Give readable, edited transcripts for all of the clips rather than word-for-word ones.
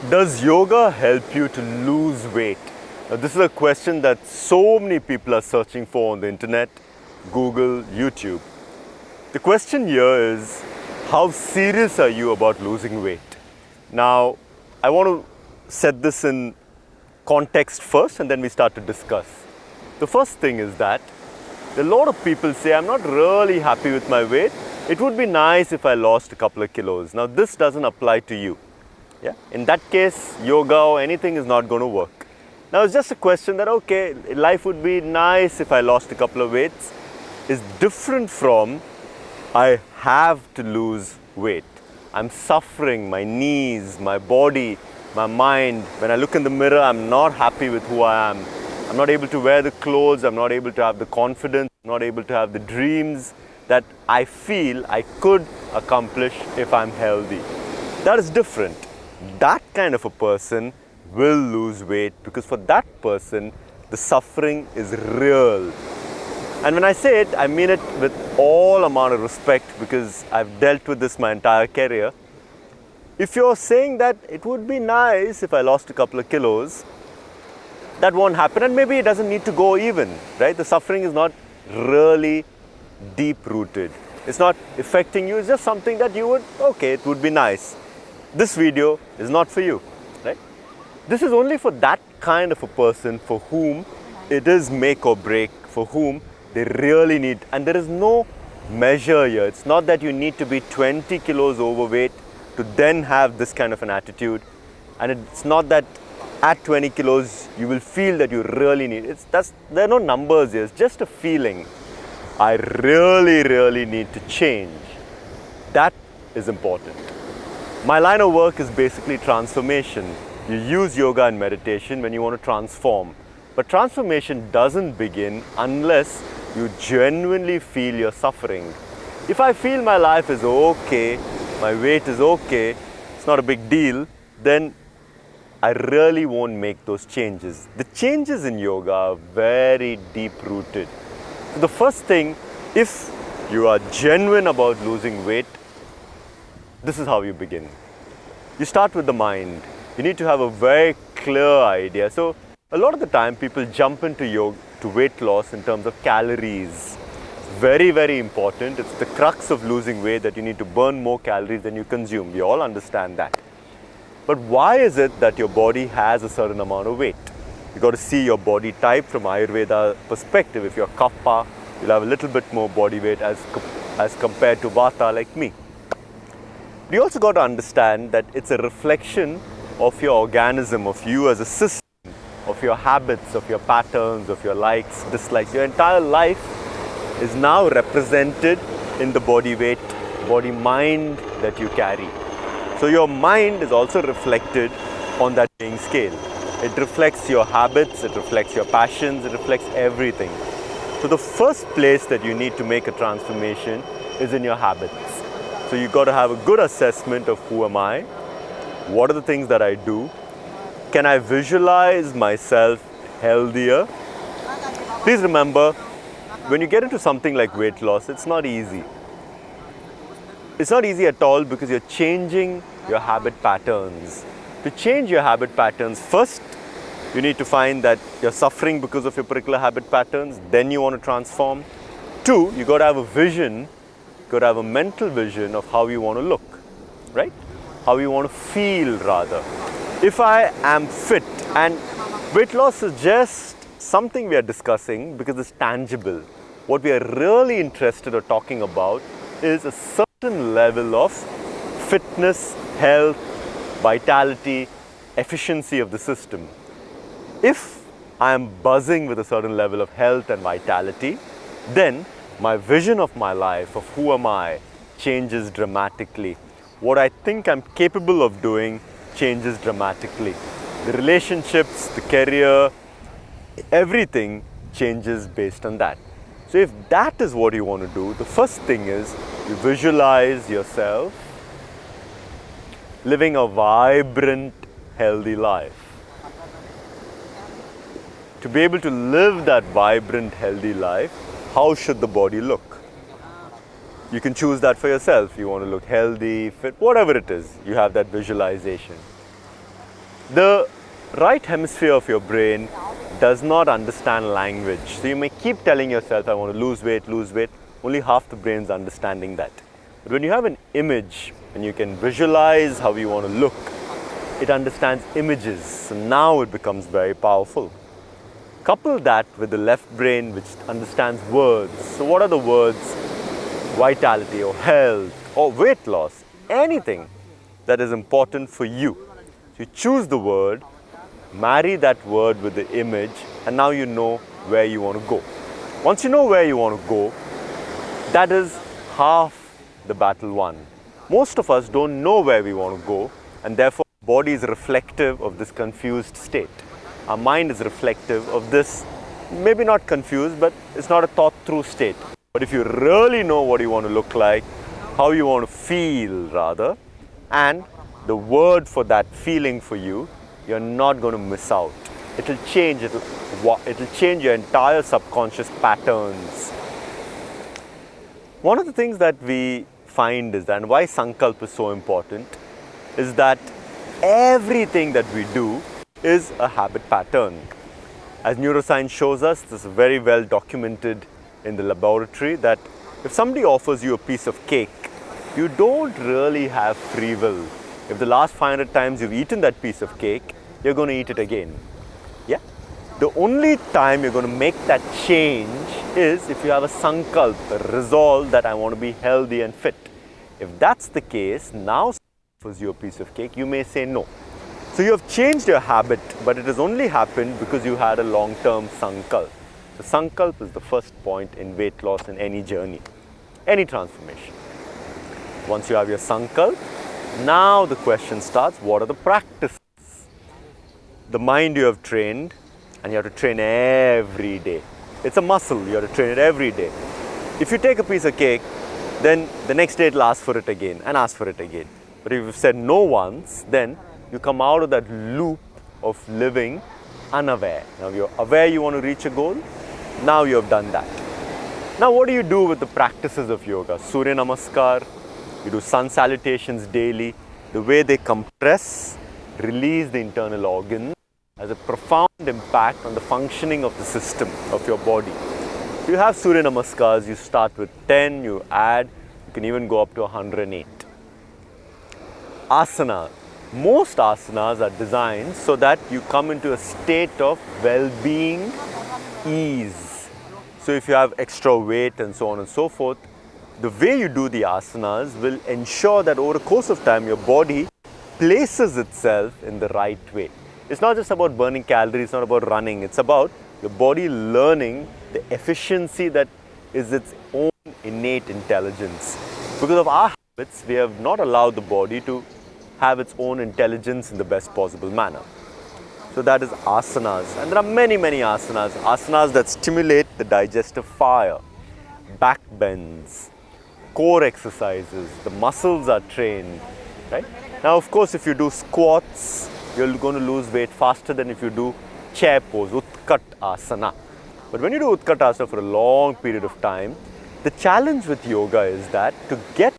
Does yoga help you to lose weight? Now, this is a question that so many people are searching for on the internet, Google, YouTube. The question here is, how serious are you about losing weight? Now, I want to set this in context first and then we start to discuss. The first thing is that a lot of people say, I'm not really happy with my weight. It would be nice if I lost a couple of kilos. Now, this doesn't apply to you. Yeah? In that case, yoga or anything is not going to work. Now, it's just a question that, okay, life would be nice if I lost a couple of weights. Is different from, I have to lose weight. I'm suffering, my knees, my body, my mind. When I look in the mirror, I'm not happy with who I am. I'm not able to wear the clothes. I'm not able to have the confidence. I'm not able to have the dreams that I feel I could accomplish if I'm healthy. That is different. That kind of a person will lose weight because for that person, the suffering is real. And when I say it, I mean it with all amount of respect because I've dealt with this my entire career. If you're saying that it would be nice if I lost a couple of kilos, that won't happen and maybe it doesn't need to go even, right? The suffering is not really deep rooted. It's not affecting you, it's just something that you would, okay, it would be nice. This video is not for you, right? This is only for that kind of a person for whom it is make or break, for whom they really need, and there is no measure here. It's not that you need to be 20 kilos overweight to then have this kind of an attitude. And it's not that at 20 kilos, you will feel that you really need it. There are no numbers here, it's just a feeling. I really need to change. That is important. My line of work is basically transformation. You use yoga and meditation when you want to transform. But transformation doesn't begin unless you genuinely feel you're suffering. If I feel my life is okay, my weight is okay, it's not a big deal, then I really won't make those changes. The changes in yoga are very deep rooted. So the first thing, if you are genuine about losing weight, this is how you begin. You start with the mind. You need to have a very clear idea. So a lot of the time people jump into yoga, to weight loss in terms of calories. Very important. It's the crux of losing weight that you need to burn more calories than you consume. We all understand that. But why is it that your body has a certain amount of weight? You got to see your body type from Ayurveda perspective. If you're Kapha, you'll have a little bit more body weight as compared to Vata like me. You also got to understand that it's a reflection of your organism, of you as a system, of your habits, of your patterns, of your likes, dislikes. Your entire life is now represented in the body weight, body mind that you carry. So your mind is also reflected on that weighing scale. It reflects your habits, it reflects your passions, it reflects everything. So the first place that you need to make a transformation is in your habits. So you've got to have a good assessment of who am I, what are the things that I do, can I visualize myself healthier? Please remember, when you get into something like weight loss, it's not easy. It's not easy at all because you're changing your habit patterns. To change your habit patterns, first, you need to find that you're suffering because of your particular habit patterns, then you want to transform. Two, you got to have a vision, you got to have a mental vision of how you want to look, right? How you want to feel rather. If I am fit, and weight loss is just something we are discussing because it's tangible. What we are really interested or talking about is a certain level of fitness, health, vitality, efficiency of the system. If I am buzzing with a certain level of health and vitality, then my vision of my life, of who am I, changes dramatically. What I think I'm capable of doing changes dramatically. The relationships, the career, everything changes based on that. So if that is what you want to do, the first thing is you visualize yourself living a vibrant, healthy life. To be able to live that vibrant, healthy life, how should the body look? You can choose that for yourself. You want to look healthy, fit, whatever it is, you have that visualization. The right hemisphere of your brain does not understand language. So you may keep telling yourself, I want to lose weight, lose weight. Only half the brain's understanding that. But when you have an image and you can visualize how you want to look, it understands images. So now it becomes very powerful. Couple that with the left brain, which understands words. So what are the words? Vitality or health or weight loss, anything that is important for you. So you choose the word, marry that word with the image, and now you know where you want to go. Once you know where you want to go, that is half the battle won. Most of us don't know where we want to go, and therefore body is reflective of this confused state. Our mind is reflective of this, maybe not confused, but it's not a thought through state. But if you really know what you want to look like, how you want to feel rather, and the word for that feeling for you, you're not going to miss out. It'll change your entire subconscious patterns. One of the things that we find is that, and why Sankalp is so important, is that everything that we do is a habit pattern. As neuroscience shows us, this is very well documented in the laboratory, that if somebody offers you a piece of cake, you don't really have free will. If the last 500 times you've eaten that piece of cake, you're going to eat it again. Yeah? The only time you're going to make that change is if you have a sankalp, a resolve that I want to be healthy and fit. If that's the case, now offers you a piece of cake, you may say no. So you have changed your habit, but it has only happened because you had a long-term sankalp. The sankalp is the first point in weight loss in any journey, any transformation. Once you have your sankalp, now the question starts, what are the practices? The mind you have trained, and you have to train every day. It's a muscle, you have to train it every day. If you take a piece of cake, then the next day it'll ask for it again and ask for it again. But if you've said no once, then you come out of that loop of living unaware. Now you're aware you want to reach a goal, now you have done that. Now what do you do with the practices of yoga? Surya Namaskar, you do sun salutations daily. The way they compress, release the internal organs has a profound impact on the functioning of the system of your body. You have Surya Namaskars, you start with 10, you add, you can even go up to 108. Asana. Most asanas are designed so that you come into a state of well-being, ease. So if you have extra weight and so on and so forth, the way you do the asanas will ensure that over the course of time, your body places itself in the right way. It's not just about burning calories, it's not about running, it's about your body learning the efficiency that is its own innate intelligence. Because of our habits, we have not allowed the body to have its own intelligence in the best possible manner. So that is asanas. And there are many, many asanas. Asanas that stimulate the digestive fire, back bends, core exercises, the muscles are trained, right? Now, of course, if you do squats, you're going to lose weight faster than if you do chair pose, Utkat Asana. But when you do Utkat Asana for a long period of time, the challenge with yoga is that to get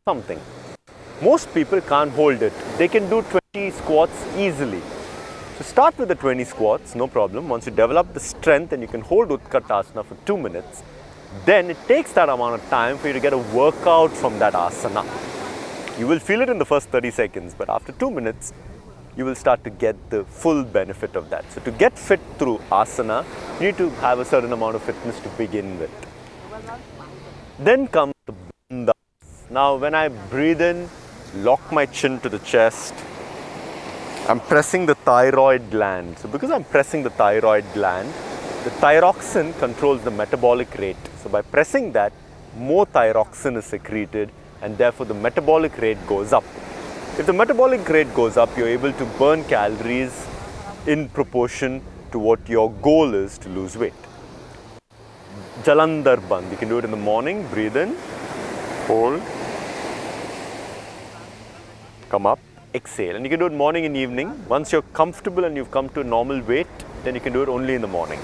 something, most people can't hold it. They can do 20 squats easily. So start with the 20 squats, no problem. Once you develop the strength and you can hold Utkat Asana for 2 minutes, then it takes that amount of time for you to get a workout from that asana. You will feel it in the first 30 seconds, but after 2 minutes, you will start to get the full benefit of that. So to get fit through asana, you need to have a certain amount of fitness to begin with. Then comes the Bandhaa. Now when I breathe in, lock my chin to the chest, I'm pressing the thyroid gland. So because I'm pressing the thyroid gland, the thyroxine controls the metabolic rate. So by pressing that, more thyroxine is secreted and therefore the metabolic rate goes up. If the metabolic rate goes up, you're able to burn calories in proportion to what your goal is to lose weight. Jalandhar Bandh. You can do it in the morning, breathe in, hold, come up, exhale. And you can do it morning and evening. Once you're comfortable and you've come to a normal weight, then you can do it only in the morning.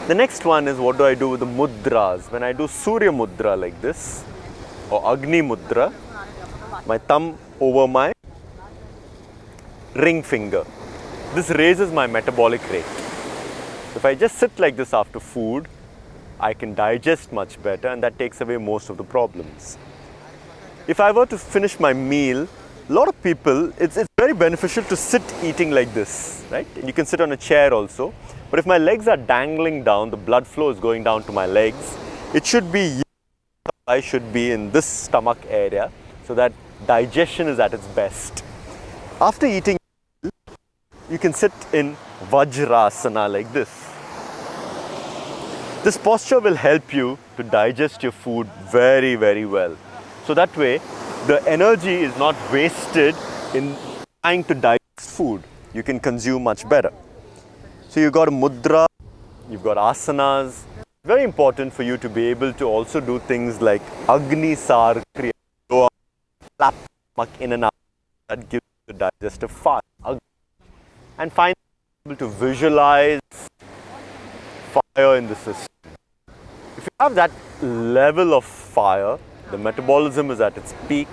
The next one is what do I do with the mudras. When I do Surya Mudra like this, or Agni Mudra, my thumb over my ring finger. This raises my metabolic rate. If I just sit like this after food, I can digest much better, and that takes away most of the problems. If I were to finish my meal, a lot of people, it's very beneficial to sit eating like this, right? You can sit on a chair also. But if my legs are dangling down, the blood flow is going down to my legs, it should be, I should be in this stomach area so that digestion is at its best. After eating, you can sit in Vajrasana like this. This posture will help you to digest your food very, very well. So that way, the energy is not wasted in trying to digest food. You can consume much better. So you've got a mudra, you've got asanas. Very important for you to be able to also do things like Agni Sar Kriya, flap in and out. That gives you the digestive fire. And finally, be able to visualize fire in the system. If you have that level of fire, the metabolism is at its peak,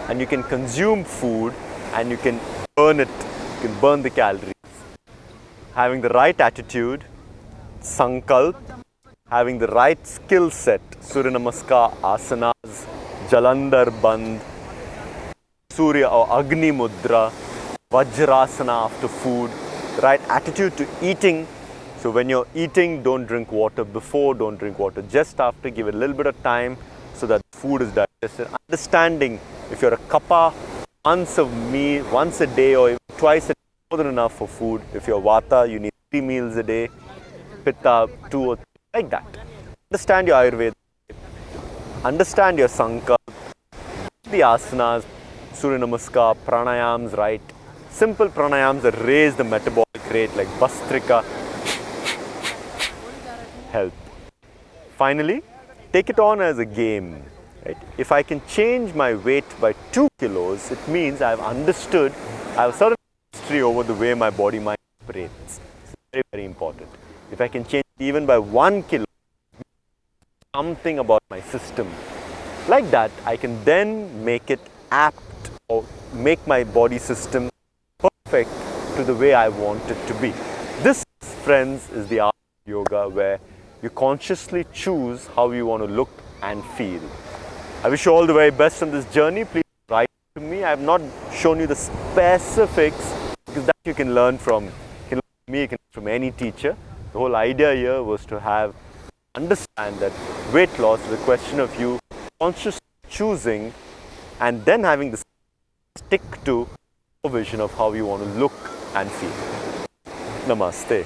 and you can consume food and you can burn it, you can burn the calories. Having the right attitude, Sankalp, having the right skill set, Surya Namaskar, Asanas, Jalandhar Bandh, Surya or Agni Mudra, Vajrasana after food, the right attitude to eating. So when you're eating, don't drink water before, don't drink water just after, give it a little bit of time so that food is digested. Understanding if you're a kappa, once a day or even twice a day, more than enough for food. If you're vata, you need 3 meals a day, pitta, 2 or 3, like that. Understand your Ayurveda, understand your Sankalp, the asanas, Surya Namaskar, pranayams, right? Simple pranayams that raise the metabolic rate like Bastrika, help. Finally, take it on as a game. Right? If I can change my weight by 2 kilos, it means I've understood, I have a certain history over the way my body mind operates. It's very, very important. If I can change even by 1 kilo, something about my system. Like that, I can then make it apt or make my body system perfect to the way I want it to be. This, friends, is the art of yoga where you consciously choose how you want to look and feel. I wish you all the very best on this journey. Please write to me. I have not shown you the specifics because that you can learn from me, you can learn from any teacher. The whole idea here was to understand that weight loss is a question of you consciously choosing and then having the stick to a vision of how you want to look and feel. Namaste.